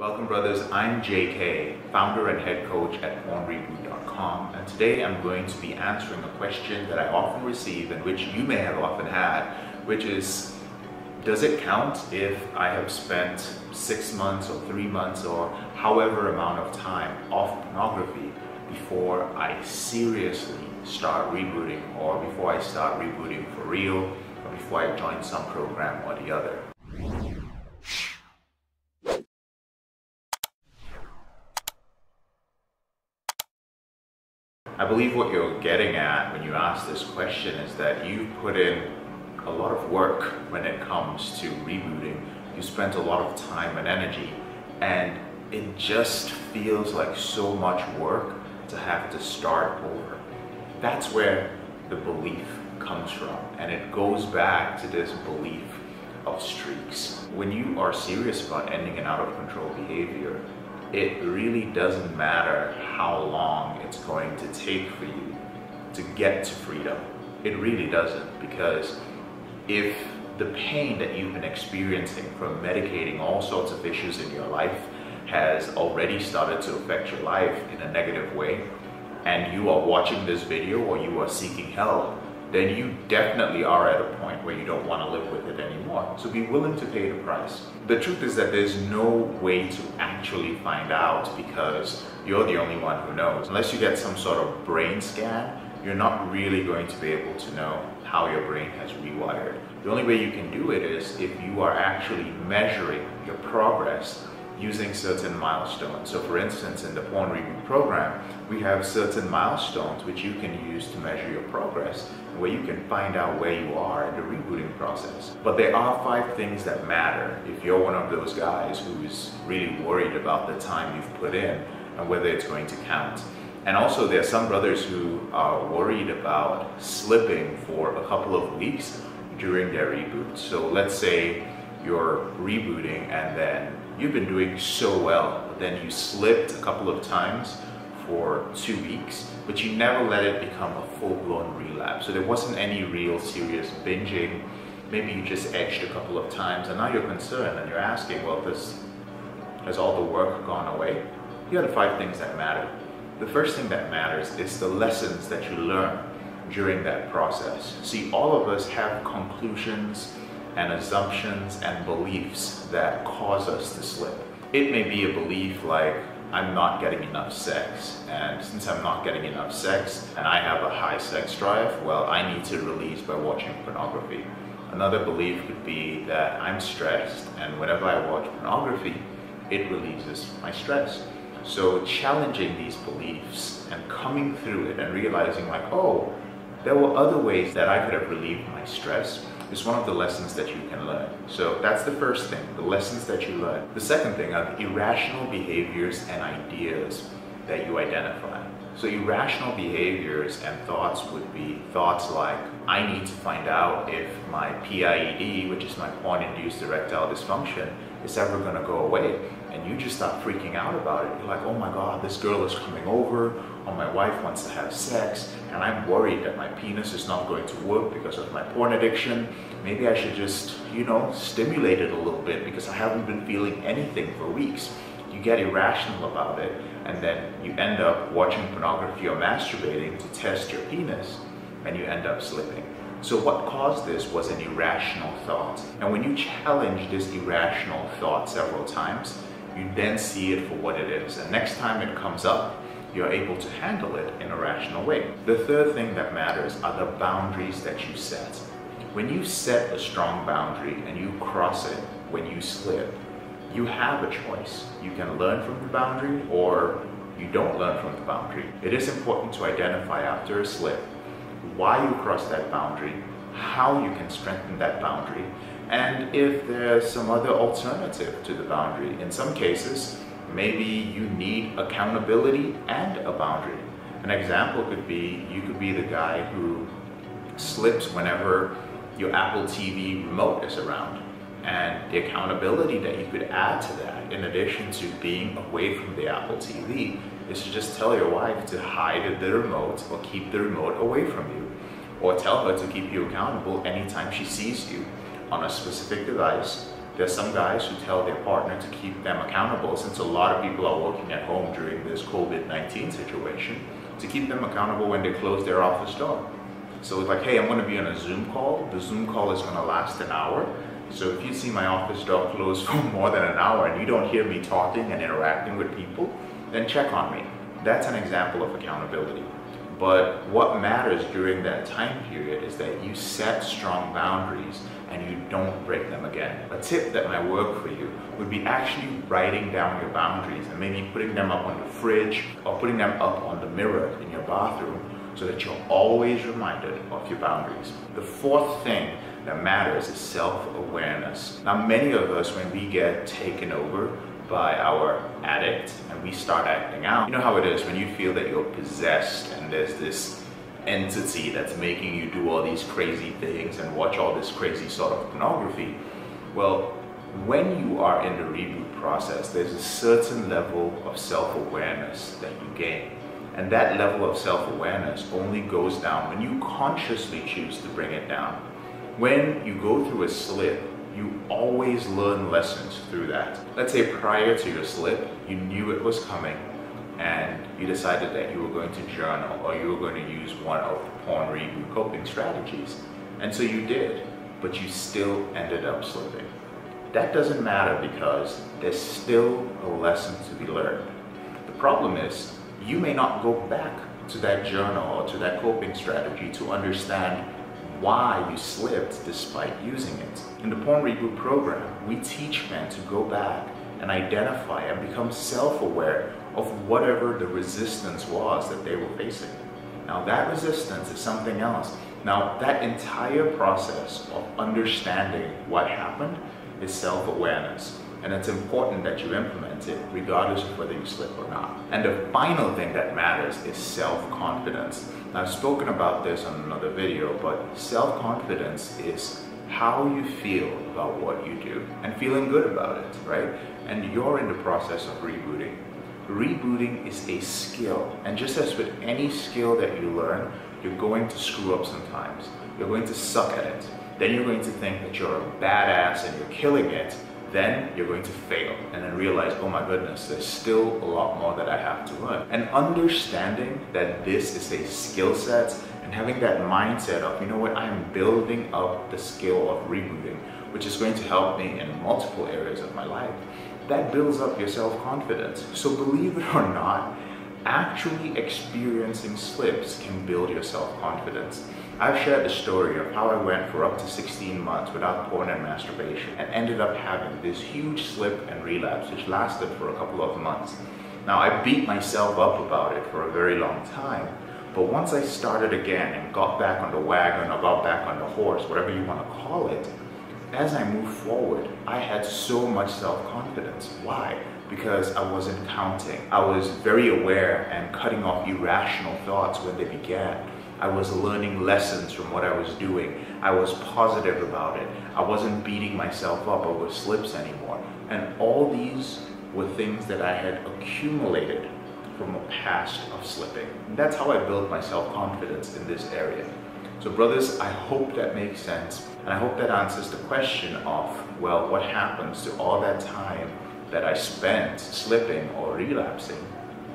Welcome brothers, I'm JK, founder and head coach at PornReboot.com, and today I'm going to be answering a question that I often receive and which you may have often had, which is, does it count if I have spent 6 months or 3 months or however amount of time off pornography before I seriously start rebooting, or before I start rebooting for real, or before I join some program or the other? I believe what you're getting at when you ask this question is that you put in a lot of work when it comes to rebooting. You spent a lot of time and energy, and it just feels like so much work to have to start over. That's where the belief comes from, and it goes back to this belief of streaks. When you are serious about ending an out-of-control behavior, it really doesn't matter how long it's going to take for you to get to freedom. It really doesn't, because if the pain that you've been experiencing from medicating all sorts of issues in your life has already started to affect your life in a negative way, and you are watching this video or you are seeking help, then you definitely are at a point where you don't want to live with it anymore. So be willing to pay the price. The truth is that there's no way to actually find out, because you're the only one who knows. Unless you get some sort of brain scan, you're not really going to be able to know how your brain has rewired. The only way you can do it is if you are actually measuring your progress using certain milestones. So for instance, in the PornReboot program, we have certain milestones which you can use to measure your progress, where you can find out where you are in the rebooting process. But there are 5 things that matter if you're one of those guys who's really worried about the time you've put in and whether it's going to count. And also there are some brothers who are worried about slipping for a couple of weeks during their reboot. So let's say you're rebooting and then you've been doing so well, but then you slipped a couple of times for 2 weeks, but you never let it become a full-blown relapse. So there wasn't any real serious binging. Maybe you just edged a couple of times, and now you're concerned and you're asking, well, has all the work gone away? Here are the 5 things that matter. The first thing that matters is the lessons that you learn during that process. See, all of us have conclusions and assumptions and beliefs that cause us to slip. It may be a belief like, I'm not getting enough sex, and since I'm not getting enough sex and I have a high sex drive, well, I need to release by watching pornography. Another belief could be that I'm stressed, and whenever I watch pornography, it releases my stress. So challenging these beliefs and coming through it and realizing like, oh, there were other ways that I could have relieved my stress is one of the lessons that you can learn. So that's the first thing, the lessons that you learn. The second thing are the irrational behaviors and ideas that you identify. So irrational behaviors and thoughts would be thoughts like, I need to find out if my PIED, which is my porn-induced erectile dysfunction, is ever going to go away. And you just start freaking out about it. You're like, oh my God, this girl is coming over, or my wife wants to have sex, and I'm worried that my penis is not going to work because of my porn addiction. Maybe I should just, stimulate it a little bit because I haven't been feeling anything for weeks. You get irrational about it, and then you end up watching pornography or masturbating to test your penis, and you end up slipping. So what caused this was an irrational thought. And when you challenge this irrational thought several times, you then see it for what it is. And next time it comes up, you're able to handle it in a rational way. The third thing that matters are the boundaries that you set. When you set a strong boundary and you cross it when you slip, you have a choice. You can learn from the boundary, or you don't learn from the boundary. It is important to identify after a slip why you crossed that boundary, how you can strengthen that boundary, and if there's some other alternative to the boundary. In some cases, maybe you need accountability and a boundary. An example could be, you could be the guy who slips whenever your Apple TV remote is around. And the accountability that you could add to that, in addition to being away from the Apple TV, is to just tell your wife to hide the remote or keep the remote away from you. Or tell her to keep you accountable anytime she sees you on a specific device There's some guys who tell their partner to keep them accountable, since a lot of people are working at home during this COVID-19 situation, to keep them accountable when they close their office door. So it's like, hey, I'm going to be on a Zoom call. The Zoom call is going to last an hour. So if you see my office door closed for more than an hour and you don't hear me talking and interacting with people, then check on me. That's an example of accountability. But what matters during that time period is that you set strong boundaries and you don't break them again. A tip that might work for you would be actually writing down your boundaries and maybe putting them up on the fridge or putting them up on the mirror in your bathroom so that you're always reminded of your boundaries. The fourth thing that matters is self-awareness. Now, many of us, when we get taken over by our addict and we start acting out, you know how it is when you feel that you're possessed and there's this entity that's making you do all these crazy things and watch all this crazy sort of pornography. Well, when you are in the reboot process, there's a certain level of self-awareness that you gain. And that level of self-awareness only goes down when you consciously choose to bring it down. When you go through a slip, you always learn lessons through that. Let's say prior to your slip, you knew it was coming and you decided that you were going to journal or you were going to use one of the PornReboot coping strategies. And so you did, but you still ended up slipping. That doesn't matter because there's still a lesson to be learned. The problem is, you may not go back to that journal or to that coping strategy to understand why you slipped despite using it. In the PornReboot program, we teach men to go back and identify and become self-aware of whatever the resistance was that they were facing. Now that resistance is something else. Now that entire process of understanding what happened is self-awareness. And it's important that you implement it regardless of whether you slip or not. And the final thing that matters is self-confidence. Now, I've spoken about this on another video, but self-confidence is how you feel about what you do and feeling good about it, right? And you're in the process of rebooting. Rebooting is a skill. And just as with any skill that you learn, you're going to screw up sometimes. You're going to suck at it. Then you're going to think that you're a badass and you're killing it. Then you're going to fail and then realize, oh my goodness, there's still a lot more that I have to learn. And understanding that this is a skill set and having that mindset of, you know what, I am building up the skill of rebooting, which is going to help me in multiple areas of my life, that builds up your self-confidence. So believe it or not, actually experiencing slips can build your self-confidence. I've shared the story of how I went for up to 16 months without porn and masturbation and ended up having this huge slip and relapse which lasted for a couple of months. Now I beat myself up about it for a very long time, but once I started again and got back on the wagon or got back on the horse, whatever you want to call it, as I moved forward, I had so much self-confidence. Why? Because I wasn't counting. I was very aware and cutting off irrational thoughts when they began. I was learning lessons from what I was doing. I was positive about it. I wasn't beating myself up over slips anymore. And all these were things that I had accumulated from a past of slipping. And that's how I built my self-confidence in this area. So brothers, I hope that makes sense. And I hope that answers the question of, well, what happens to all that time that I spent slipping or relapsing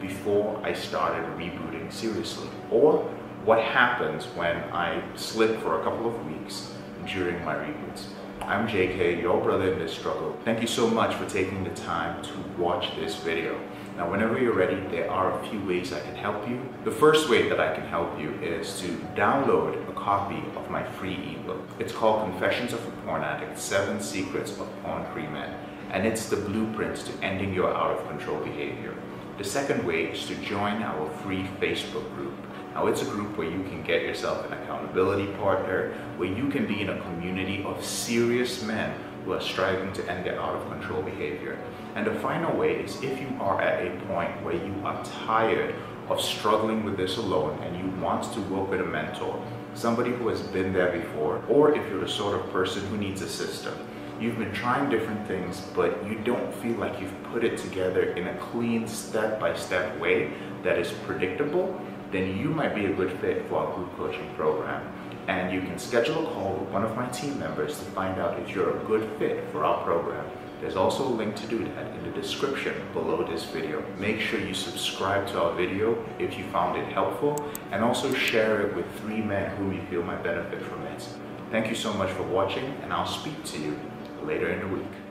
before I started rebooting seriously? Or what happens when I slip for a couple of weeks during my reboots? I'm JK, your brother in this struggle. Thank you so much for taking the time to watch this video. Now, whenever you're ready, there are a few ways I can help you. The first way that I can help you is to download a copy of my free ebook. It's called Confessions of a Porn Addict, 7 Secrets of Porn-Free Men. And it's the blueprint to ending your out-of-control behavior. The second way is to join our free Facebook group. Now, it's a group where you can get yourself an accountability partner, where you can be in a community of serious men who are striving to end their out-of-control behavior. And the final way is if you are at a point where you are tired of struggling with this alone and you want to work with a mentor, somebody who has been there before, or if you're the sort of person who needs a system. You've been trying different things, but you don't feel like you've put it together in a clean step-by-step way that is predictable, then you might be a good fit for our group coaching program. and you can schedule a call with one of my team members to find out if you're a good fit for our program. There's also a link to do that in the description below this video. Make sure you subscribe to our video if you found it helpful, and also share it with 3 men whom you feel might benefit from it. Thank you so much for watching, and I'll speak to you later in the week.